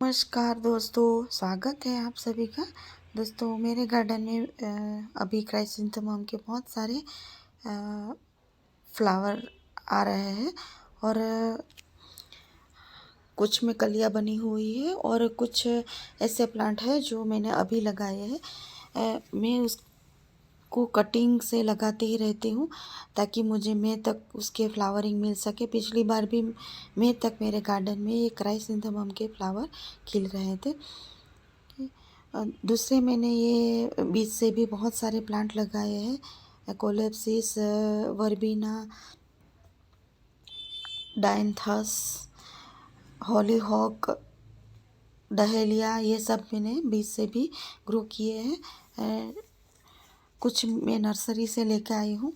नमस्कार दोस्तों, स्वागत है आप सभी का। दोस्तों मेरे गार्डन में अभी क्राइसेंथेमम के बहुत सारे फ्लावर आ रहे हैं और कुछ में कलियां बनी हुई है और कुछ ऐसे प्लांट है जो मैंने अभी लगाए हैं। मैं उसको कटिंग से लगाते ही रहती हूँ ताकि मुझे मई तक उसके फ्लावरिंग मिल सके। पिछली बार भी मई तक मेरे गार्डन में ये क्राइसेंथेमम के फ्लावर खिल रहे थे। दूसरे मैंने ये बीज से भी बहुत सारे प्लांट लगाए हैं। कोलेप्सिस, वर्बिना, डायंथस, हॉलीहॉक, डहेलिया, ये सब मैंने बीज से भी ग्रो किए हैं। कुछ मैं नर्सरी से लेके आई हूँ।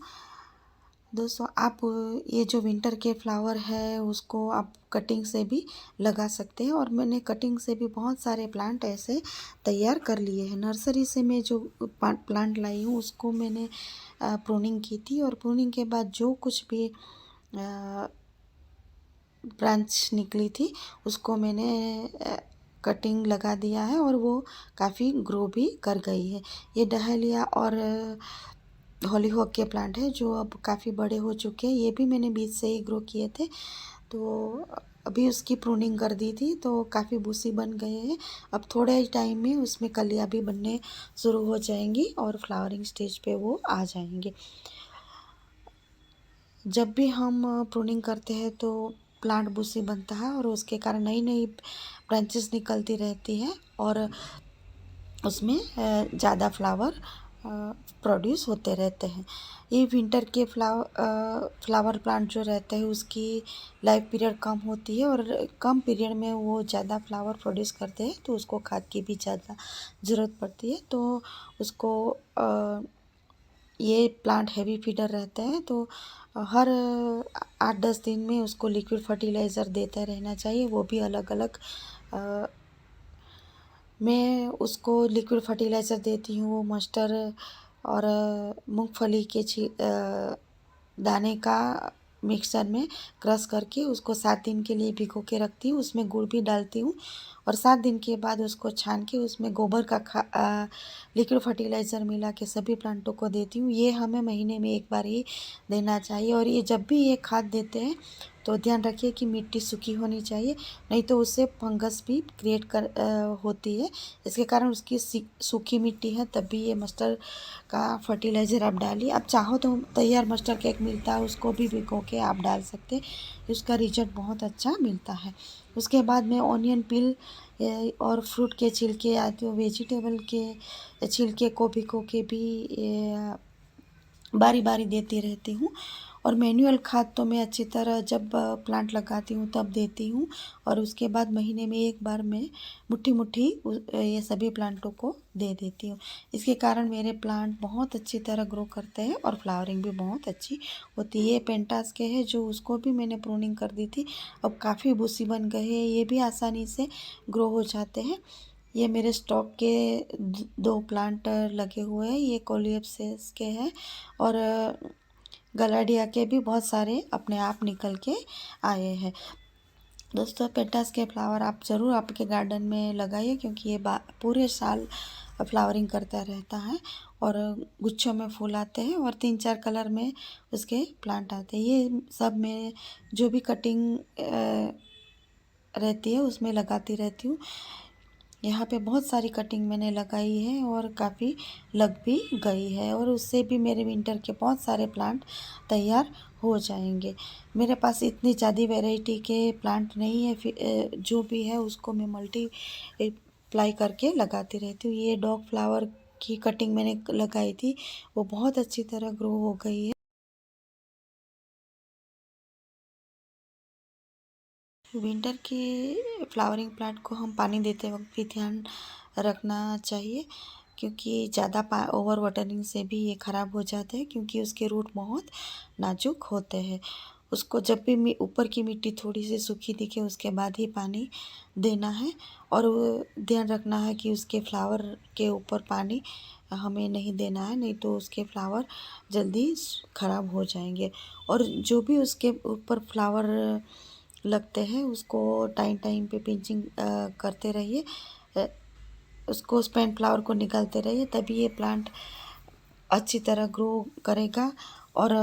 दोस्तों आप ये जो विंटर के फ्लावर है उसको आप कटिंग से भी लगा सकते हैं और मैंने कटिंग से भी बहुत सारे प्लांट ऐसे तैयार कर लिए हैं। नर्सरी से मैं जो प्लांट लाई हूँ उसको मैंने प्रूनिंग की थी और प्रूनिंग के बाद जो कुछ भी ब्रांच निकली थी उसको मैंने कटिंग लगा दिया है और वो काफ़ी ग्रो भी कर गई है। ये डहेलिया और हॉलीहॉक के प्लांट है जो अब काफ़ी बड़े हो चुके हैं। ये भी मैंने बीज से ही ग्रो किए थे, तो अभी उसकी प्रूनिंग कर दी थी तो काफ़ी बूसी बन गए हैं। अब थोड़े ही टाइम में उसमें कलियाँ भी बनने शुरू हो जाएंगी और फ्लावरिंग स्टेज पे वो आ जाएंगे। जब भी हम प्रूनिंग करते हैं तो प्लांट बूसी बनता है और उसके कारण नई नई ब्रांचेस निकलती रहती हैं और उसमें ज़्यादा फ्लावर प्रोड्यूस होते रहते हैं। ये विंटर के फ्लावर प्लांट जो रहते हैं उसकी लाइफ पीरियड कम होती है और कम पीरियड में वो ज़्यादा फ्लावर प्रोड्यूस करते हैं, तो उसको खाद की भी ज़्यादा ज़रूरत पड़ती है। तो उसको ये प्लांट हैवी फीडर रहते हैं, तो हर 8-10 दिन में उसको लिक्विड फर्टिलाइज़र देते रहना चाहिए, वो भी अलग अलग। मैं उसको लिक्विड फर्टिलाइज़र देती हूँ मस्टर और मूंगफली के दाने का मिक्सर में क्रश करके उसको 7 दिन के लिए भिगो के रखती हूँ। उसमें गुड़ भी डालती हूँ और 7 दिन के बाद उसको छान के उसमें गोबर का लिक्विड फर्टिलाइज़र मिला के सभी प्लांटों को देती हूँ। ये हमें महीने में एक बार ही देना चाहिए और ये जब भी ये खाद देते हैं तो ध्यान रखिए कि मिट्टी सूखी होनी चाहिए, नहीं तो उससे फंगस भी क्रिएट होती है। इसके कारण उसकी सूखी मिट्टी है तब भी ये मस्टर का फर्टिलाइज़र आप डालिए। आप चाहो तो तैयार मस्टर केक मिलता है उसको भी भिगो के आप डाल सकते हैं, उसका रिजल्ट बहुत अच्छा मिलता है। उसके बाद में ऑनियन पील और फ्रूट के छिलके या तो वेजिटेबल के छिलके को भिगो के भी बारी बारी देती रहती हूँ। और मैन्युअल खाद तो मैं अच्छी तरह जब प्लांट लगाती हूँ तब देती हूँ और उसके बाद महीने में एक बार मैं मुट्ठी मुट्ठी ये सभी प्लांटों को दे देती हूँ। इसके कारण मेरे प्लांट बहुत अच्छी तरह ग्रो करते हैं और फ्लावरिंग भी बहुत अच्छी होती है। ये पेंटास के है जो उसको भी मैंने प्रूनिंग कर दी थी, अब काफ़ी बूसी बन गए हैं, ये भी आसानी से ग्रो हो जाते हैं। ये मेरे स्टॉक के 2 प्लांट लगे हुए हैं, ये कोलियप्सिस के हैं और गलाडिया के भी बहुत सारे अपने आप निकल के आए हैं। दोस्तों पेंटास के फ्लावर आप ज़रूर आपके गार्डन में लगाइए क्योंकि ये पूरे साल फ्लावरिंग करता रहता है और गुच्छों में फूल आते हैं और 3-4 कलर में उसके प्लांट आते हैं। ये सब मैं जो भी कटिंग रहती है उसमें लगाती रहती हूँ। यहाँ पे बहुत सारी कटिंग मैंने लगाई है और काफ़ी लग भी गई है और उससे भी मेरे विंटर के बहुत सारे प्लांट तैयार हो जाएंगे। मेरे पास इतनी ज़्यादा वैरायटी के प्लांट नहीं है, जो भी है उसको मैं मल्टीप्लाई करके लगाती रहती हूँ। ये डॉग फ्लावर की कटिंग मैंने लगाई थी, वो बहुत अच्छी तरह ग्रो हो गई है। विंटर के फ्लावरिंग प्लांट को हम पानी देते वक्त भी ध्यान रखना चाहिए क्योंकि ज़्यादा ओवर वाटरिंग से भी ये ख़राब हो जाते हैं क्योंकि उसके रूट बहुत नाजुक होते हैं। उसको जब भी ऊपर की मिट्टी थोड़ी सी सूखी दिखे उसके बाद ही पानी देना है और ध्यान रखना है कि उसके फ्लावर के ऊपर पानी हमें नहीं देना है, नहीं तो उसके फ्लावर जल्दी ख़राब हो जाएंगे। और जो भी उसके ऊपर फ्लावर लगते हैं उसको टाइम टाइम पे पिंचिंग करते रहिए। उसको स्पैन फ्लावर को निकालते रहिए, तभी ये प्लांट अच्छी तरह ग्रो करेगा और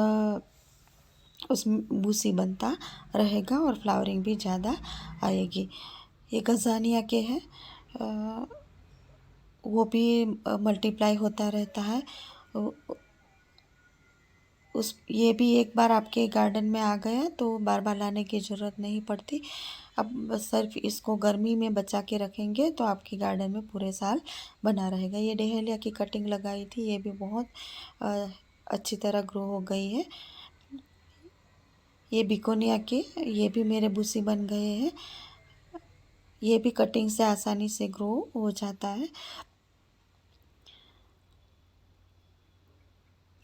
उसमें बूसी बनता रहेगा और फ्लावरिंग भी ज़्यादा आएगी। ये गजानिया के हैं, वो भी मल्टीप्लाई होता रहता है। उस ये भी एक बार आपके गार्डन में आ गया तो बार बार लाने की ज़रूरत नहीं पड़ती। अब बस सिर्फ इसको गर्मी में बचा के रखेंगे तो आपके गार्डन में पूरे साल बना रहेगा। ये डहेलिया की कटिंग लगाई थी, ये भी बहुत अच्छी तरह ग्रो हो गई है। ये बिकोनिया के, ये भी मेरे बूसी बन गए हैं। ये भी कटिंग से आसानी से ग्रो हो जाता है।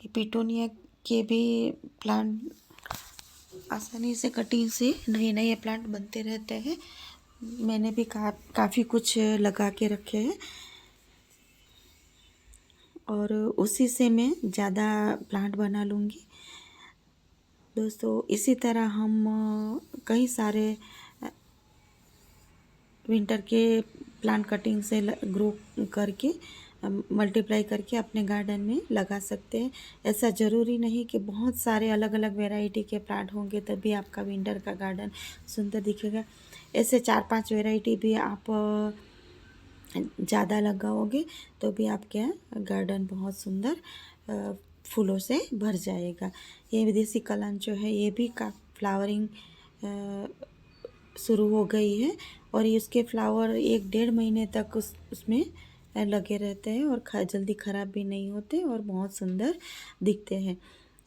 ये पिटोनिया के भी प्लांट आसानी से कटिंग से नए नए प्लांट बनते रहते हैं। मैंने भी काफ़ी कुछ लगा के रखे हैं और उसी से मैं ज़्यादा प्लांट बना लूँगी। दोस्तों इसी तरह हम कई सारे विंटर के प्लांट कटिंग से ग्रो करके मल्टीप्लाई करके अपने गार्डन में लगा सकते हैं। ऐसा ज़रूरी नहीं कि बहुत सारे अलग अलग वैरायटी के प्लांट होंगे तभी आपका विंटर का गार्डन सुंदर दिखेगा। ऐसे 4-5 वैरायटी भी आप ज़्यादा लगाओगे तो भी आपके गार्डन बहुत सुंदर फूलों से भर जाएगा। ये विदेशी कलांचो है, ये भी का फ्लावरिंग शुरू हो गई है और इसके फ्लावर 1-1.5 महीने तक उसमें लगे रहते हैं और जल्दी ख़राब भी नहीं होते और बहुत सुंदर दिखते हैं।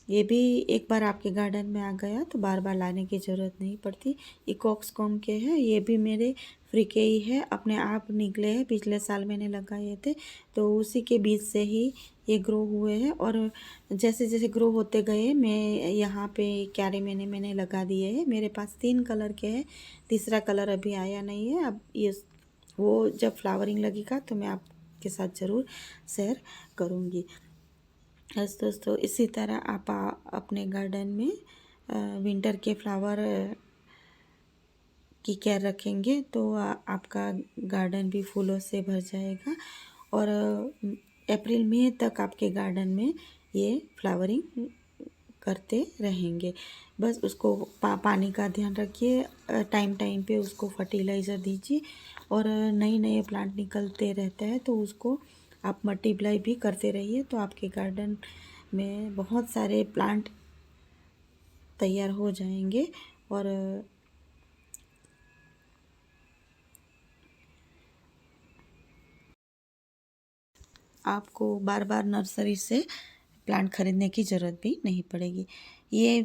ये भी एक बार आपके गार्डन में आ गया तो बार बार लाने की ज़रूरत नहीं पड़ती। ये कॉक्सकॉम के हैं, ये भी मेरे फ्री के ही है, अपने आप निकले हैं। पिछले साल मैंने लगाए थे तो उसी के बीज से ही ये ग्रो हुए हैं और जैसे जैसे ग्रो होते गए मैं यहाँ पे क्यारे मैंने लगा दिए हैं। मेरे पास 3 कलर के हैं, तीसरा कलर अभी आया नहीं है। अब ये वो जब फ्लावरिंग लगेगा तो मैं आपके साथ ज़रूर शेयर करूँगी। बस दोस्तों इसी तरह आप अपने गार्डन में विंटर के फ्लावर की केयर रखेंगे तो आपका गार्डन भी फूलों से भर जाएगा और अप्रैल मई तक आपके गार्डन में ये फ्लावरिंग करते रहेंगे। बस उसको पानी का ध्यान रखिए, टाइम टाइम पे उसको फर्टिलाइज़र दीजिए और नए नए प्लांट निकलते रहते हैं तो उसको आप मल्टीप्लाई भी करते रहिए तो आपके गार्डन में बहुत सारे प्लांट तैयार हो जाएंगे और आपको बार बार नर्सरी से प्लांट खरीदने की ज़रूरत भी नहीं पड़ेगी। ये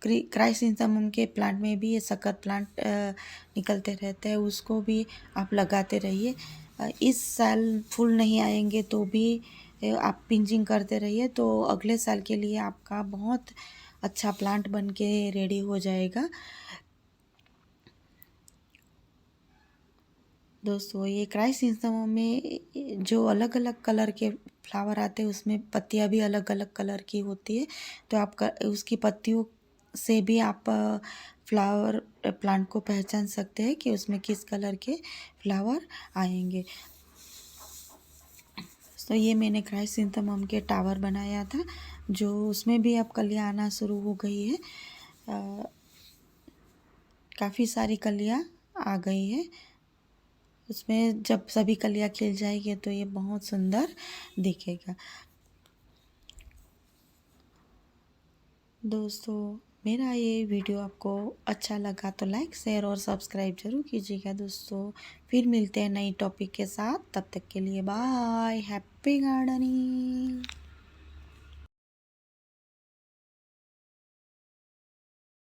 क्राइसेंथेमम के प्लांट में भी ये सकत प्लांट निकलते रहते हैं, उसको भी आप लगाते रहिए। इस साल फूल नहीं आएंगे तो भी आप पिंचिंग करते रहिए तो अगले साल के लिए आपका बहुत अच्छा प्लांट बन के रेडी हो जाएगा। दोस्तों ये क्राइसेंथेमम में जो अलग अलग कलर के फ्लावर आते हैं उसमें पत्तियां भी अलग अलग कलर की होती है तो आप उसकी पत्तियों से भी आप फ्लावर प्लांट को पहचान सकते हैं कि उसमें किस कलर के फ्लावर आएंगे। तो ये मैंने क्राइसेंथेमम के टावर बनाया था जो उसमें भी अब कलियाँ आना शुरू हो गई है। काफ़ी सारी कलियाँ आ गई है। उसमें जब सभी कलियाँ खिल जाएगी तो ये बहुत सुंदर दिखेगा। दोस्तों मेरा ये वीडियो आपको अच्छा लगा तो लाइक शेयर और सब्सक्राइब जरूर कीजिएगा। दोस्तों फिर मिलते हैं नई टॉपिक के साथ, तब तक के लिए बाय, हैप्पी गार्डनिंग।